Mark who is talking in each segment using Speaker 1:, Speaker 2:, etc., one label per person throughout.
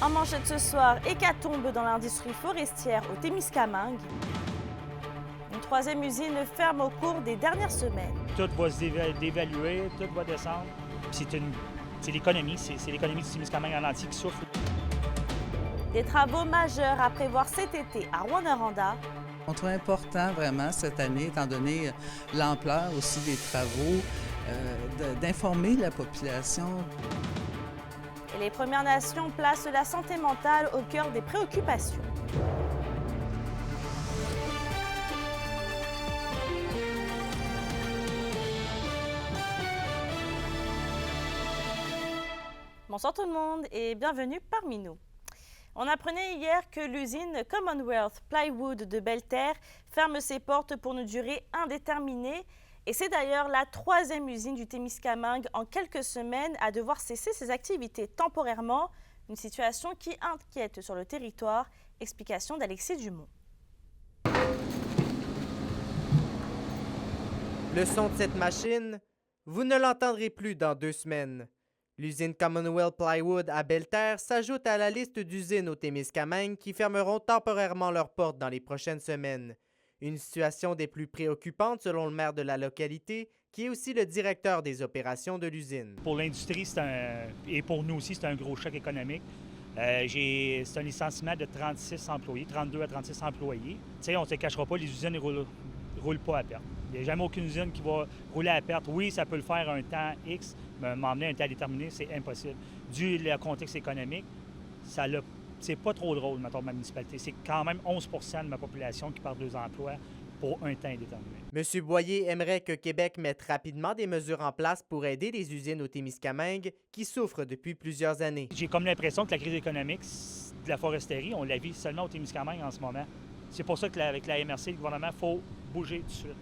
Speaker 1: En manchette ce soir, hécatombe dans l'industrie forestière au Témiscamingue. Une troisième usine ferme au cours des dernières semaines.
Speaker 2: Tout va se dévaluer, tout va descendre. C'est l'économie, c'est l'économie du Témiscamingue en entier qui souffre.
Speaker 1: Des travaux majeurs à prévoir cet été à Rouyn-Noranda.
Speaker 3: On trouve important vraiment cette année, étant donné l'ampleur aussi des travaux, d'informer la population.
Speaker 1: Et les Premières Nations placent la santé mentale au cœur des préoccupations. Bonsoir tout le monde et bienvenue parmi nous. On apprenait hier que l'usine Commonwealth Plywood de Belle-Terre ferme ses portes pour une durée indéterminée. Et c'est d'ailleurs la troisième usine du Témiscamingue en quelques semaines à devoir cesser ses activités temporairement. Une situation qui inquiète sur le territoire. Explication d'Alexis Dumont.
Speaker 4: Le son de cette machine, vous ne l'entendrez plus dans 2 semaines. L'usine Commonwealth Plywood à Belle-Terre s'ajoute à la liste d'usines au Témiscamingue qui fermeront temporairement leurs portes dans les prochaines semaines. Une situation des plus préoccupantes selon le maire de la localité, qui est aussi le directeur des opérations de l'usine.
Speaker 2: Pour l'industrie et pour nous aussi, c'est un gros choc économique. C'est un licenciement de 36 employés, 32 à 36 employés. Tu sais, on ne se cachera pas, les usines ne roulent pas à perte. Il n'y a jamais aucune usine qui va rouler à perte. Oui, ça peut le faire un temps X, mais m'emmener un temps déterminé, c'est impossible. Dû au contexte économique, c'est pas trop drôle, mettons, ma municipalité. C'est quand même 11 % de ma population qui perd 2 emplois pour un temps indéterminé.
Speaker 4: M. Boyer aimerait que Québec mette rapidement des mesures en place pour aider les usines au Témiscamingue qui souffrent depuis plusieurs années.
Speaker 2: J'ai comme l'impression que la crise économique de la foresterie, on la vit seulement au Témiscamingue en ce moment. C'est pour ça qu'avec la MRC, le gouvernement, il faut bouger tout de suite.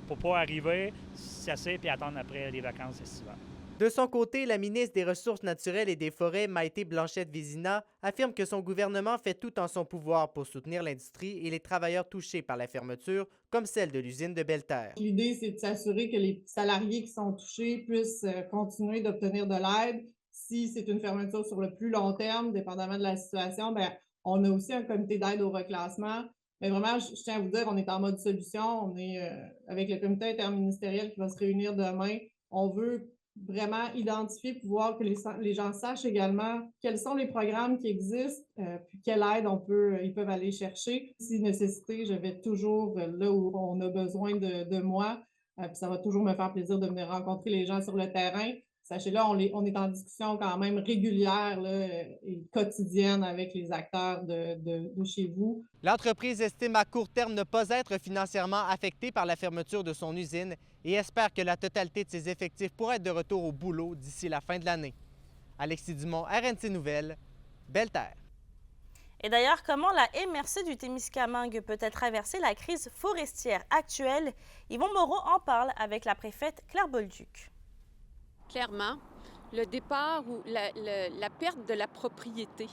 Speaker 2: Pour ne pas arriver, s'asseoir puis attendre après les vacances estivales.
Speaker 4: De son côté, la ministre des Ressources naturelles et des Forêts, Maïté Blanchette-Vézina, affirme que son gouvernement fait tout en son pouvoir pour soutenir l'industrie et les travailleurs touchés par la fermeture, comme celle de l'usine de Belle-Terre.
Speaker 5: L'idée, c'est de s'assurer que les salariés qui sont touchés puissent continuer d'obtenir de l'aide. Si c'est une fermeture sur le plus long terme, dépendamment de la situation, bien, on a aussi un comité d'aide au reclassement. Mais vraiment, je tiens à vous dire, on est en mode solution. On est avec le comité interministériel qui va se réunir demain. On veut vraiment identifier, pouvoir que les gens sachent également quels sont les programmes qui existent, puis quelle aide ils peuvent aller chercher. Si nécessité, je vais toujours là où on a besoin de moi, puis ça va toujours me faire plaisir de venir rencontrer les gens sur le terrain. Sachez-le, on est en discussion quand même régulière là, et quotidienne avec les acteurs de chez vous.
Speaker 4: L'entreprise estime à court terme ne pas être financièrement affectée par la fermeture de son usine et espère que la totalité de ses effectifs pourra être de retour au boulot d'ici la fin de l'année. Alexis Dumont, RNC Nouvelles, Belle-Terre.
Speaker 1: Et d'ailleurs, comment la MRC du Témiscamingue peut-elle traverser la crise forestière actuelle? Yvon Moreau en parle avec la préfète Claire Bolduc.
Speaker 6: Clairement, le départ ou la perte de la propriété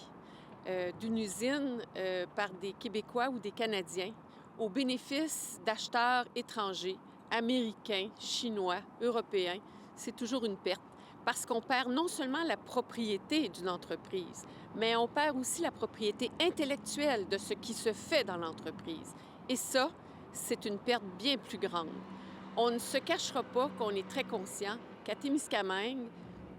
Speaker 6: d'une usine par des Québécois ou des Canadiens au bénéfice d'acheteurs étrangers, américains, chinois, européens, c'est toujours une perte. Parce qu'on perd non seulement la propriété d'une entreprise, mais on perd aussi la propriété intellectuelle de ce qui se fait dans l'entreprise. Et ça, c'est une perte bien plus grande. On ne se cachera pas qu'on est très conscient qu'à Témiscamingue,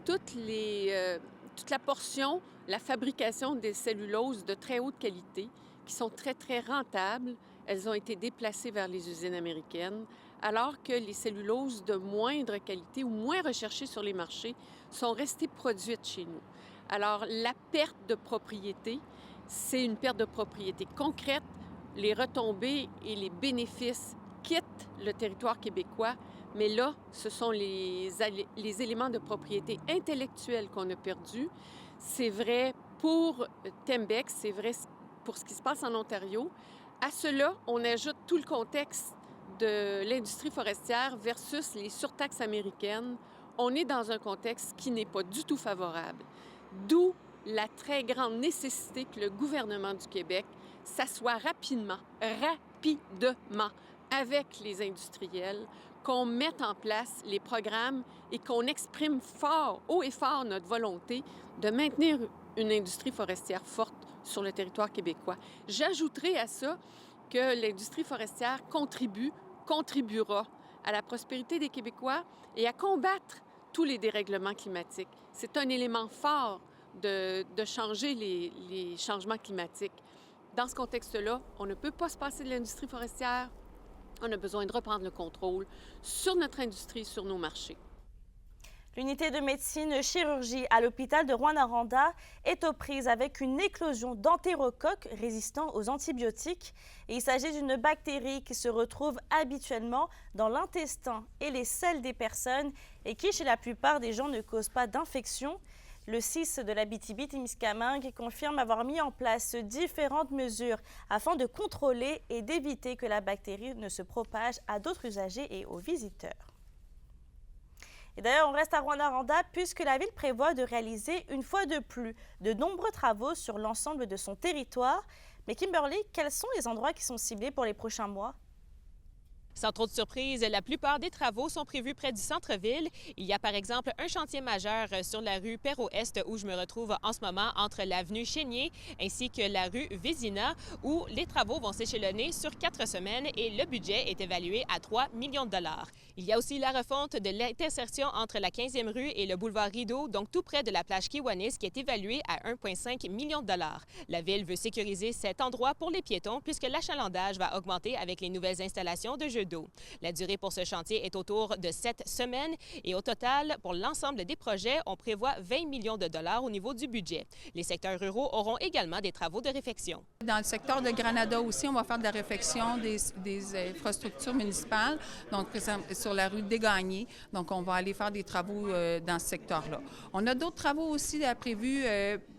Speaker 6: toute la portion, la fabrication des celluloses de très haute qualité, qui sont très, très rentables, elles ont été déplacées vers les usines américaines, alors que les celluloses de moindre qualité ou moins recherchées sur les marchés sont restées produites chez nous. Alors, la perte de propriété, c'est une perte de propriété concrète. Les retombées et les bénéfices quittent le territoire québécois, mais là, ce sont les éléments de propriété intellectuelle qu'on a perdus. C'est vrai pour Tembec, c'est vrai pour ce qui se passe en Ontario. À cela, on ajoute tout le contexte de l'industrie forestière versus les surtaxes américaines. On est dans un contexte qui n'est pas du tout favorable. D'où la très grande nécessité que le gouvernement du Québec s'assoie rapidement avec les industriels, qu'on mette en place les programmes et qu'on exprime fort, haut et fort, notre volonté de maintenir une industrie forestière forte sur le territoire québécois. J'ajouterai à ça que l'industrie forestière contribuera à la prospérité des Québécois et à combattre tous les dérèglements climatiques. C'est un élément fort de changer les changements climatiques. Dans ce contexte-là, on ne peut pas se passer de l'industrie forestière. On a besoin de reprendre le contrôle sur notre industrie, sur nos marchés.
Speaker 1: L'unité de médecine chirurgie à l'hôpital de Rouyn-Noranda est aux prises avec une éclosion d'entérocoques résistants aux antibiotiques. Et il s'agit d'une bactérie qui se retrouve habituellement dans l'intestin et les selles des personnes et qui, chez la plupart des gens, ne cause pas d'infection. Le CIS de l'Abitibi-Témiscamingue confirme avoir mis en place différentes mesures afin de contrôler et d'éviter que la bactérie ne se propage à d'autres usagers et aux visiteurs. Et d'ailleurs, on reste à Rouyn-Noranda puisque la ville prévoit de réaliser une fois de plus de nombreux travaux sur l'ensemble de son territoire. Mais Kimberly, quels sont les endroits qui sont ciblés pour les prochains mois?
Speaker 7: Sans trop de surprise, la plupart des travaux sont prévus près du centre-ville. Il y a par exemple un chantier majeur sur la rue Perrault-Est où je me retrouve en ce moment entre l'avenue Chénier ainsi que la rue Vézina où les travaux vont s'échelonner sur 4 semaines et le budget est évalué à 3 millions de dollars. Il y a aussi la refonte de l'intersection entre la 15e rue et le boulevard Rideau, donc tout près de la plage Kiwanis qui est évalué à 1,5 million de dollars. La ville veut sécuriser cet endroit pour les piétons puisque l'achalandage va augmenter avec les nouvelles installations de jeux d'eau. La durée pour ce chantier est autour de 7 semaines et au total, pour l'ensemble des projets, on prévoit 20 millions de dollars au niveau du budget. Les secteurs ruraux auront également des travaux de réfection. Dans le secteur de Granada aussi, on va faire de la réfection des infrastructures municipales, donc sur la rue des Gagnés. Donc, on va aller faire des travaux dans ce secteur-là. On a d'autres travaux aussi prévus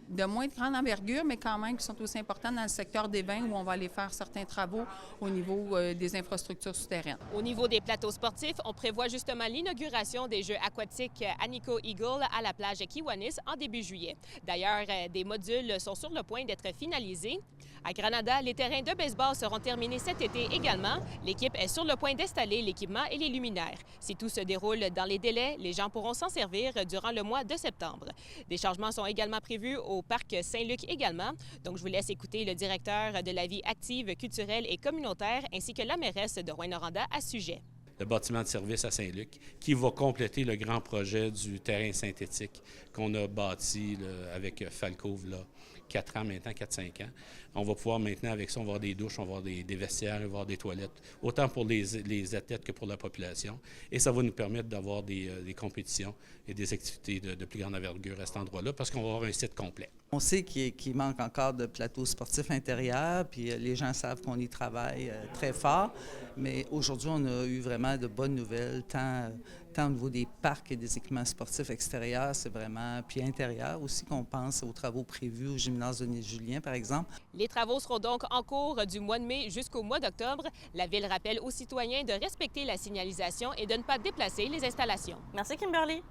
Speaker 7: de moins de grande envergure, mais quand même qui sont aussi importants dans le secteur des vins où on va aller faire certains travaux au niveau des infrastructures souterraines. Au niveau des plateaux sportifs, on prévoit justement l'inauguration des Jeux aquatiques Anico Eagle à la plage Kiwanis en début juillet. D'ailleurs, des modules sont sur le point d'être finalisés. À Granada, les terrains de baseball seront terminés cet été également. L'équipe est sur le point d'installer l'équipement et les luminaires. Si tout se déroule dans les délais, les gens pourront s'en servir durant le mois de septembre. Des changements sont également prévus au parc Saint-Luc également. Donc, je vous laisse écouter le directeur de la vie active, culturelle et communautaire ainsi que la mairesse de Rouyn-Noranda à ce sujet.
Speaker 8: Le bâtiment de service à Saint-Luc, qui va compléter le grand projet du terrain synthétique qu'on a bâti avec Falcove, 4 ans maintenant, 4-5 ans. On va pouvoir maintenant, avec ça, on va avoir des douches, on va avoir des vestiaires, on va avoir des toilettes, autant pour les athlètes que pour la population. Et ça va nous permettre d'avoir des compétitions et des activités de plus grande envergure à cet endroit-là, parce qu'on va avoir un site complet.
Speaker 3: On sait qu'il manque encore de plateaux sportifs intérieurs, puis les gens savent qu'on y travaille très fort. Mais aujourd'hui, on a eu vraiment de bonnes nouvelles, tant au niveau des parcs et des équipements sportifs extérieurs, c'est vraiment, puis intérieurs aussi, qu'on pense aux travaux prévus au gymnase Denis-Julien, par exemple.
Speaker 7: Les travaux seront donc en cours du mois de mai jusqu'au mois d'octobre. La Ville rappelle aux citoyens de respecter la signalisation et de ne pas déplacer les installations.
Speaker 1: Merci Kimberly.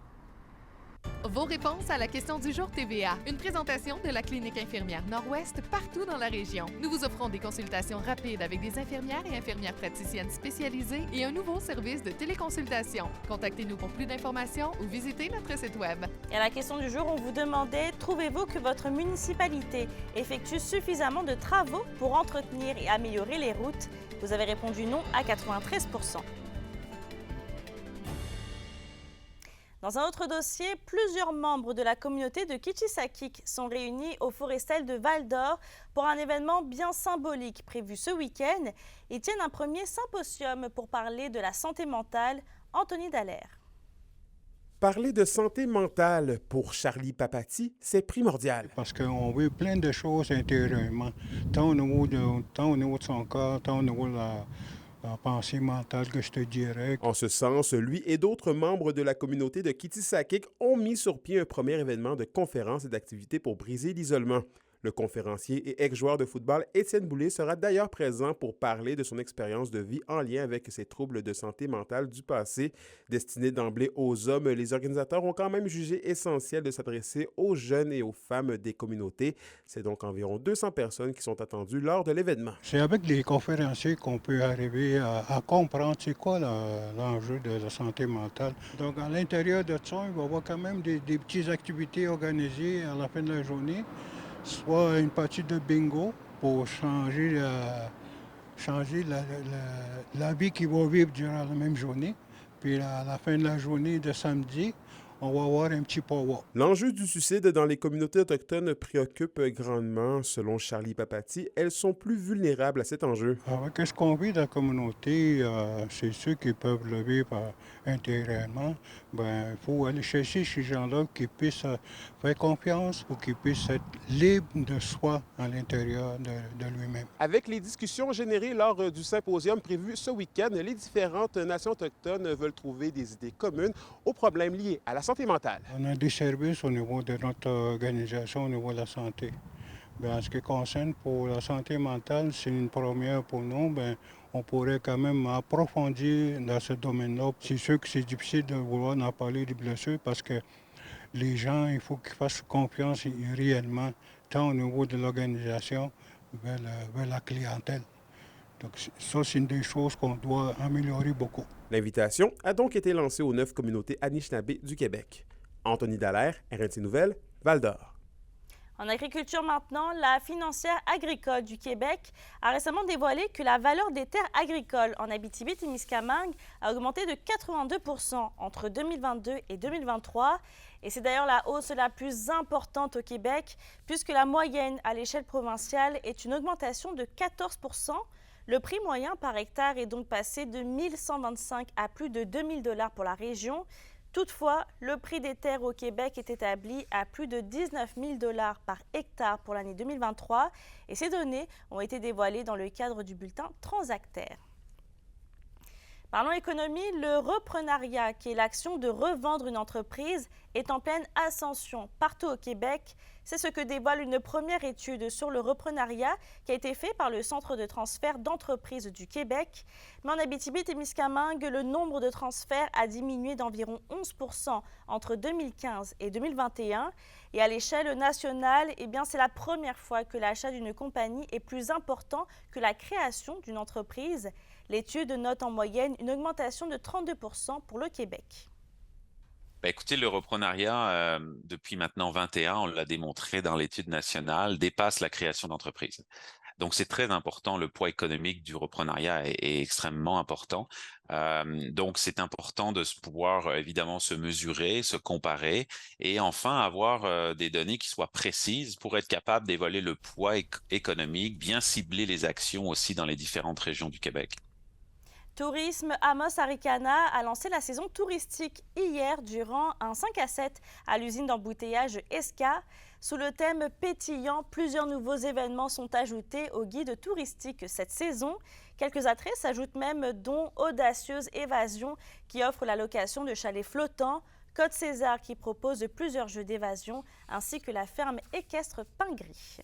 Speaker 9: Vos réponses à la question du jour TVA. Une présentation de la Clinique infirmière Nord-Ouest partout dans la région. Nous vous offrons des consultations rapides avec des infirmières et infirmières praticiennes spécialisées et un nouveau service de téléconsultation. Contactez-nous pour plus d'informations ou visitez notre site Web.
Speaker 1: Et à la question du jour, on vous demandait, trouvez-vous que votre municipalité effectue suffisamment de travaux pour entretenir et améliorer les routes? Vous avez répondu non à 93%. Dans un autre dossier, plusieurs membres de la communauté de Kitchisakik sont réunis au Forestel de Val-d'Or pour un événement bien symbolique prévu ce week-end. Ils tiennent un premier symposium pour parler de la santé mentale. Anthony Dallaire.
Speaker 10: Parler de santé mentale pour Charlie Papati, c'est primordial.
Speaker 11: Parce qu'on veut plein de choses intérieurement, tant au niveau de son corps, tant au niveau de la pensée mentale que je te dirais.
Speaker 10: En ce sens, lui et d'autres membres de la communauté de Kitchisakik ont mis sur pied un premier événement de conférences et d'activités pour briser l'isolement. Le conférencier et ex-joueur de football Étienne Boulay sera d'ailleurs présent pour parler de son expérience de vie en lien avec ses troubles de santé mentale du passé. Destinés d'emblée aux hommes, les organisateurs ont quand même jugé essentiel de s'adresser aux jeunes et aux femmes des communautés. C'est donc environ 200 personnes qui sont attendues lors de l'événement.
Speaker 11: C'est avec les conférenciers qu'on peut arriver à comprendre c'est quoi l'enjeu de la santé mentale. Donc à l'intérieur de ça, il va y avoir quand même des petites activités organisées à la fin de la journée. Soit une partie de bingo pour changer la vie qu'ils vont vivre durant la même journée. Puis à la fin de la journée de samedi, on va avoir un petit power.
Speaker 10: L'enjeu du suicide dans les communautés autochtones préoccupe grandement. Selon Charlie Papati, elles sont plus vulnérables à cet enjeu.
Speaker 11: Avec ce qu'on vit dans la communauté, c'est ceux qui peuvent le vivre intérieurement. Il faut aller chercher ces gens-là qui puissent faire confiance ou qui puissent être libres de soi à l'intérieur de lui-même.
Speaker 10: Avec les discussions générées lors du symposium prévu ce week-end, les différentes nations autochtones veulent trouver des idées communes aux problèmes liés à la santé mentale.
Speaker 11: On a des services au niveau de notre organisation, au niveau de la santé. En ce qui concerne pour la santé mentale, c'est une première pour nous. On pourrait quand même approfondir dans ce domaine-là. C'est sûr que c'est difficile de vouloir en parler des blessures parce que les gens, il faut qu'ils fassent confiance réellement, tant au niveau de l'organisation vers la clientèle. Donc ça, c'est une des choses qu'on doit améliorer beaucoup.
Speaker 10: L'invitation a donc été lancée aux 9 communautés Anishinaabe du Québec. Anthony Dallaire, RNC Nouvelles, Val-d'Or.
Speaker 1: En agriculture maintenant, la financière agricole du Québec a récemment dévoilé que la valeur des terres agricoles en Abitibi-Témiscamingue a augmenté de 82 % entre 2022 et 2023. Et c'est d'ailleurs la hausse la plus importante au Québec, puisque la moyenne à l'échelle provinciale est une augmentation de 14 %. Le prix moyen par hectare est donc passé de 1 125 à plus de 2 000 $ pour la région. Toutefois, le prix des terres au Québec est établi à plus de 19 000 $ par hectare pour l'année 2023 et ces données ont été dévoilées dans le cadre du bulletin Transactaire. Parlons économie, le reprenariat, qui est l'action de revendre une entreprise, est en pleine ascension partout au Québec. C'est ce que dévoile une première étude sur le reprenariat qui a été faite par le Centre de transfert d'entreprises du Québec. Mais en Abitibi-Témiscamingue, le nombre de transferts a diminué d'environ 11 % entre 2015 et 2021. Et à l'échelle nationale, c'est la première fois que l'achat d'une compagnie est plus important que la création d'une entreprise. L'étude note en moyenne une augmentation de 32 % pour le Québec.
Speaker 12: Écoutez, le reprenariat, depuis maintenant 21, on l'a démontré dans l'étude nationale, dépasse la création d'entreprises. Donc, c'est très important. Le poids économique du reprenariat est extrêmement important. Donc, c'est important de pouvoir, évidemment, se mesurer, se comparer et enfin avoir des données qui soient précises pour être capable d'évaluer le poids économique, bien cibler les actions aussi dans les différentes régions du Québec.
Speaker 1: Tourisme, Amos Arikana a lancé la saison touristique hier durant un 5 à 7 à l'usine d'embouteillage Esca. Sous le thème pétillant, plusieurs nouveaux événements sont ajoutés au guide touristique cette saison. Quelques attraits s'ajoutent même, dont Audacieuse Évasion qui offre la location de chalets flottants, Code César qui propose plusieurs jeux d'évasion, ainsi que la ferme équestre Pingris.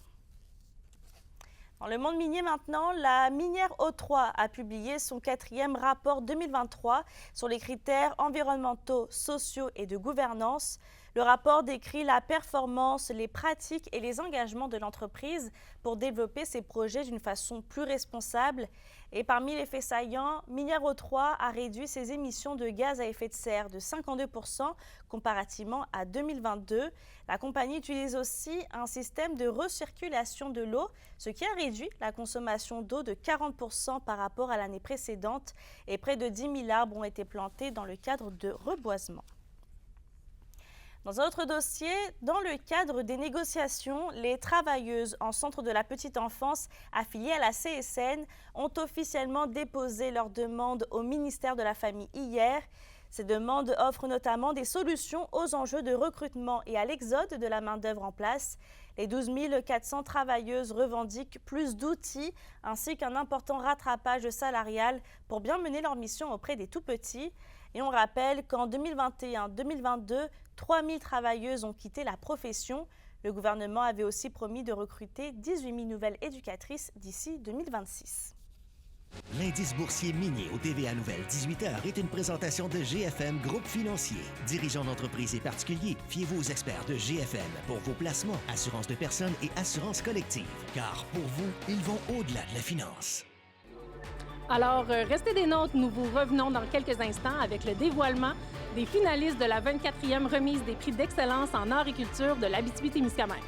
Speaker 1: Dans le monde minier maintenant, la minière O3 a publié son 4e rapport 2023 sur les critères environnementaux, sociaux et de gouvernance. Le rapport décrit la performance, les pratiques et les engagements de l'entreprise pour développer ses projets d'une façon plus responsable. Et parmi les faits saillants, Minière O3 a réduit ses émissions de gaz à effet de serre de 52 % comparativement à 2022. La compagnie utilise aussi un système de recirculation de l'eau, ce qui a réduit la consommation d'eau de 40 % par rapport à l'année précédente. Et près de 10 000 arbres ont été plantés dans le cadre de reboisement. Dans un autre dossier, dans le cadre des négociations, les travailleuses en centre de la petite enfance affiliées à la CSN ont officiellement déposé leurs demandes au ministère de la Famille hier. Ces demandes offrent notamment des solutions aux enjeux de recrutement et à l'exode de la main-d'œuvre en place. Les 12 400 travailleuses revendiquent plus d'outils ainsi qu'un important rattrapage salarial pour bien mener leur mission auprès des tout-petits. Et on rappelle qu'en 2021-2022, 3 000 travailleuses ont quitté la profession. Le gouvernement avait aussi promis de recruter 18 000 nouvelles éducatrices d'ici 2026.
Speaker 13: L'indice boursier minier au TVA Nouvelle 18h est une présentation de GFM Groupe Financier. Dirigeants d'entreprises et particuliers, fiez-vous aux experts de GFM pour vos placements, assurances de personnes et assurances collectives. Car pour vous, ils vont au-delà de la finance.
Speaker 14: Alors, restez des nôtres, nous vous revenons dans quelques instants avec le dévoilement des finalistes de la 24e remise des prix d'excellence en art et culture de l'Abitibi-Témiscamingue.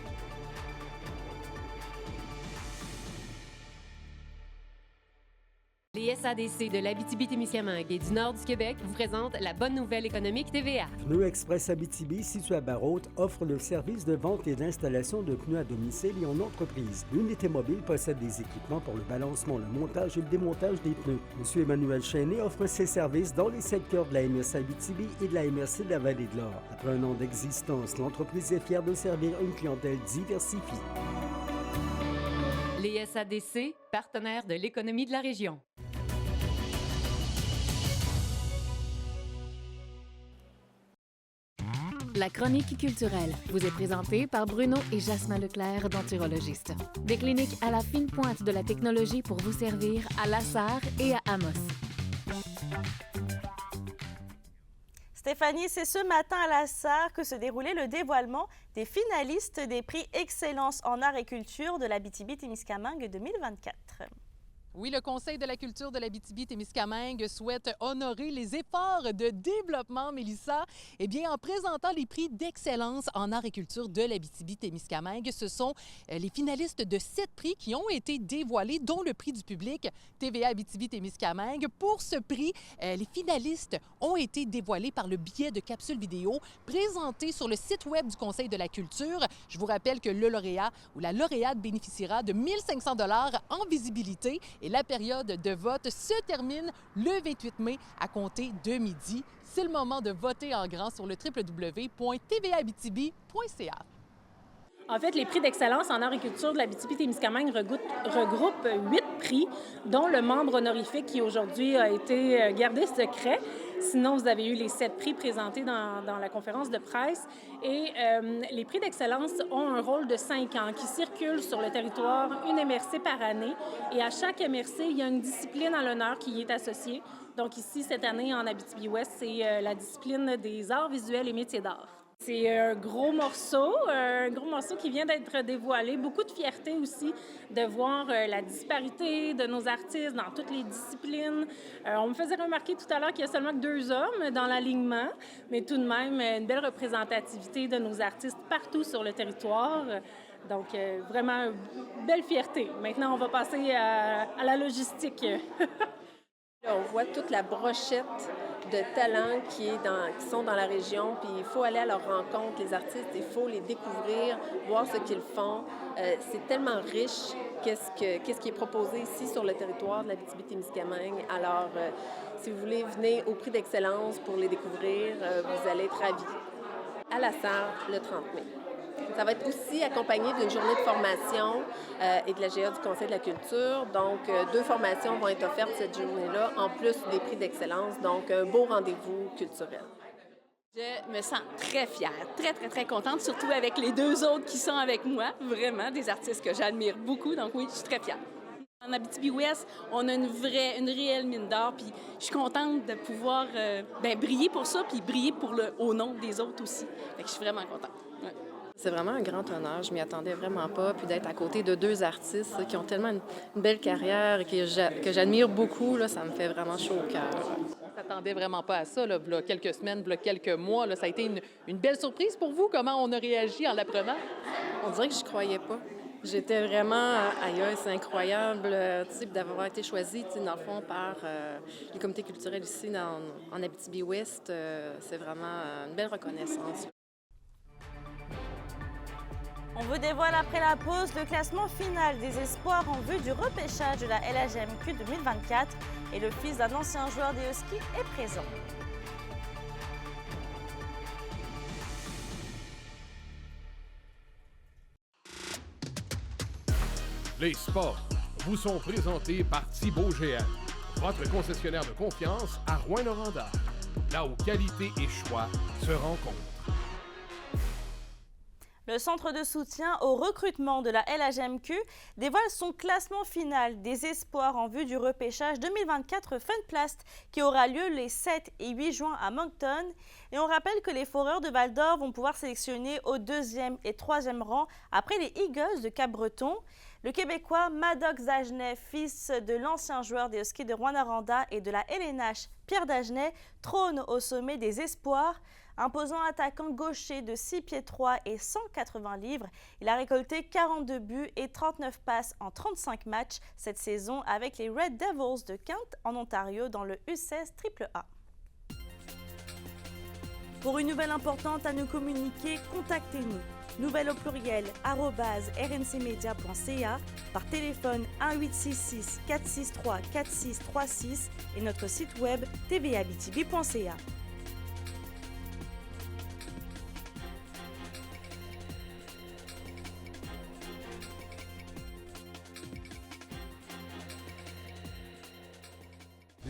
Speaker 15: Les SADC de l'Abitibi-Témiscamingue et du nord du Québec vous présentent la bonne nouvelle économique TVA.
Speaker 16: Pneus Express Abitibi, situé à Barrault, offre le service de vente et d'installation de pneus à domicile et en entreprise. L'unité mobile possède des équipements pour le balancement, le montage et le démontage des pneus. M. Emmanuel Chesnay offre ses services dans les secteurs de la MRC Abitibi et de la MRC de la Vallée de l'Or. Après un an d'existence, l'entreprise est fière de servir une clientèle diversifiée.
Speaker 15: Les SADC, partenaires de l'économie de la région.
Speaker 17: La chronique culturelle vous est présentée par Bruno et Jasmin Leclerc, denturologistes. Des cliniques à la fine pointe de la technologie pour vous servir à Lassar et à Amos.
Speaker 1: Stéphanie, c'est ce matin à Lassar que se déroulait le dévoilement des finalistes des prix Excellence en art et culture de l'Abitibi-Témiscamingue 2024.
Speaker 18: Oui, le Conseil de la culture de l'Abitibi-Témiscamingue souhaite honorer les efforts de développement, Mélissa. Eh bien, en présentant les prix d'excellence en art et culture de l'Abitibi-Témiscamingue, ce sont les finalistes de 7 prix qui ont été dévoilés, dont le prix du public TVA Abitibi-Témiscamingue. Pour ce prix, les finalistes ont été dévoilés par le biais de capsules vidéo présentées sur le site web du Conseil de la culture. Je vous rappelle que le lauréat ou la lauréate bénéficiera de 1 500 $ en visibilité. Et la période de vote se termine le 28 mai à compter de midi. C'est le moment de voter en grand sur le www.tvaabitibi.ca.
Speaker 14: En fait, les prix d'excellence en art et culture de l'Abitibi-Témiscamingue regroupent 8 prix, dont le membre honorifique qui aujourd'hui a été gardé secret. Sinon, vous avez eu les 7 prix présentés dans la conférence de presse. Et les prix d'excellence ont un rôle de 5 ans qui circulent sur le territoire, une MRC par année. Et à chaque MRC, il y a une discipline à l'honneur qui y est associée. Donc ici, cette année, en Abitibi-Ouest, c'est la discipline des arts visuels et métiers d'art. C'est un gros morceau qui vient d'être dévoilé. Beaucoup de fierté aussi de voir la disparité de nos artistes dans toutes les disciplines. On me faisait remarquer tout à l'heure qu'il y a seulement 2 hommes dans l'alignement, mais tout de même une belle représentativité de nos artistes partout sur le territoire. Donc, vraiment, belle fierté. Maintenant, on va passer à la logistique.
Speaker 6: On voit toute la brochette de talents qui sont dans la région, puis il faut aller à leur rencontre, les artistes, il faut les découvrir, voir ce qu'ils font. C'est tellement riche, qu'est-ce qui est proposé ici sur le territoire de l'Abitibi-Témiscamingue. Alors, si vous voulez, venez au prix d'excellence pour les découvrir, vous allez être ravis. À Lassar, le 30 mai. Ça va être aussi accompagné d'une journée de formation et de la GA du Conseil de la culture. Donc, 2 formations vont être offertes cette journée-là, en plus des prix d'excellence. Donc, un beau rendez-vous culturel.
Speaker 19: Je me sens très fière, très, très, très contente, surtout avec les 2 autres qui sont avec moi. Vraiment, des artistes que j'admire beaucoup. Donc oui, je suis très fière. En Abitibi-Ouest, on a une réelle mine d'or, puis je suis contente de pouvoir briller pour ça, puis briller au nom des autres aussi. Fait que je suis vraiment contente. Ouais.
Speaker 20: C'est vraiment un grand honneur. Je m'y attendais vraiment pas. Puis d'être à côté de 2 artistes qui ont tellement une belle carrière et que j'admire beaucoup, là, ça me fait vraiment chaud au cœur.
Speaker 18: On ne s'attendait vraiment pas à ça, là, quelques semaines, quelques mois. Là, ça a été une belle surprise pour vous. Comment on a réagi en l'apprenant?
Speaker 20: On dirait que je croyais pas. J'étais vraiment aïe, c'est incroyable d'avoir été choisie, dans le fond, par les comités culturels ici en Abitibi-Ouest. C'est vraiment une belle reconnaissance.
Speaker 1: On vous dévoile après la pause le classement final des espoirs en vue du repêchage de la LHJMQ 2024 et le fils d'un ancien joueur des Huskies est présent.
Speaker 21: Les sports vous sont présentés par Thibaut GM, votre concessionnaire de confiance à Rouyn-Noranda, là où qualité et choix se rencontrent.
Speaker 1: Le centre de soutien au recrutement de la LHMQ dévoile son classement final des espoirs en vue du repêchage 2024 Funplast qui aura lieu les 7 et 8 juin à Moncton. Et on rappelle que les Foreurs de Val-d'Or vont pouvoir sélectionner au 2e et 3e rang après les Eagles de Cap-Breton. Le Québécois Maddox Dagenet, fils de l'ancien joueur des Huskies de Rouyn-Noranda et de la LNH Pierre Dagenet, trône au sommet des espoirs. Imposant attaquant gaucher de 6 pieds 3 et 180 livres, il a récolté 42 buts et 39 passes en 35 matchs cette saison avec les Red Devils de Kent en Ontario dans le U16 AAA. Pour une nouvelle importante à nous communiquer, contactez-nous. Nouvelle au pluriel @rncmedia.ca, par téléphone 1-866 463 4636 et notre site web tvaabitibi.ca.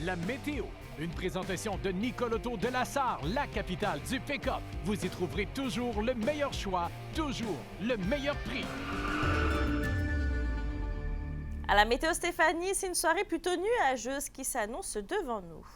Speaker 2: La météo, une présentation de Nicole Auto de la Sarre, la capitale du pick-up. Vous y trouverez toujours le meilleur choix, toujours le meilleur prix.
Speaker 1: À la météo Stéphanie, c'est une soirée plutôt nuageuse qui s'annonce devant nous.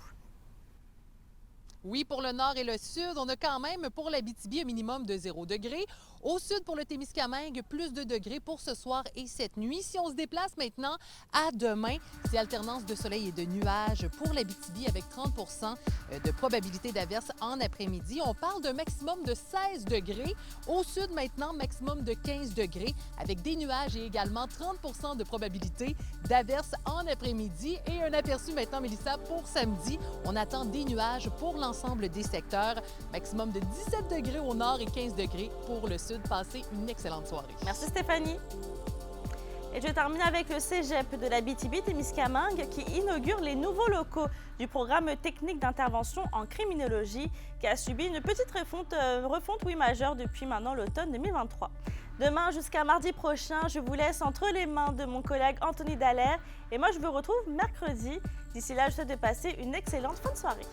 Speaker 18: Oui, pour le nord et le sud, on a quand même pour l'Abitibi un minimum de 0 degré. Au sud, pour le Témiscamingue, plus de degrés pour ce soir et cette nuit. Si on se déplace maintenant à demain, c'est alternance de soleil et de nuages pour l'Abitibi avec 30 % de probabilité d'averse en après-midi. On parle d'un maximum de 16 degrés. Au sud, maintenant, maximum de 15 degrés avec des nuages et également 30 % de probabilité d'averse en après-midi. Et un aperçu maintenant, Mélissa, pour samedi. On attend des nuages pour l'ensemble des secteurs. Maximum de 17 degrés au nord et 15 degrés pour le sud. Passez une excellente soirée.
Speaker 1: Merci Stéphanie. Et je termine avec le Cégep de l'Abitibi-Témiscamingue qui inaugure les nouveaux locaux du programme technique d'intervention en criminologie qui a subi une petite refonte majeure depuis maintenant l'automne 2023. Demain jusqu'à mardi prochain, je vous laisse entre les mains de mon collègue Anthony Dallaire et moi je vous retrouve mercredi. D'ici là, je vous souhaite de passer une excellente fin de soirée.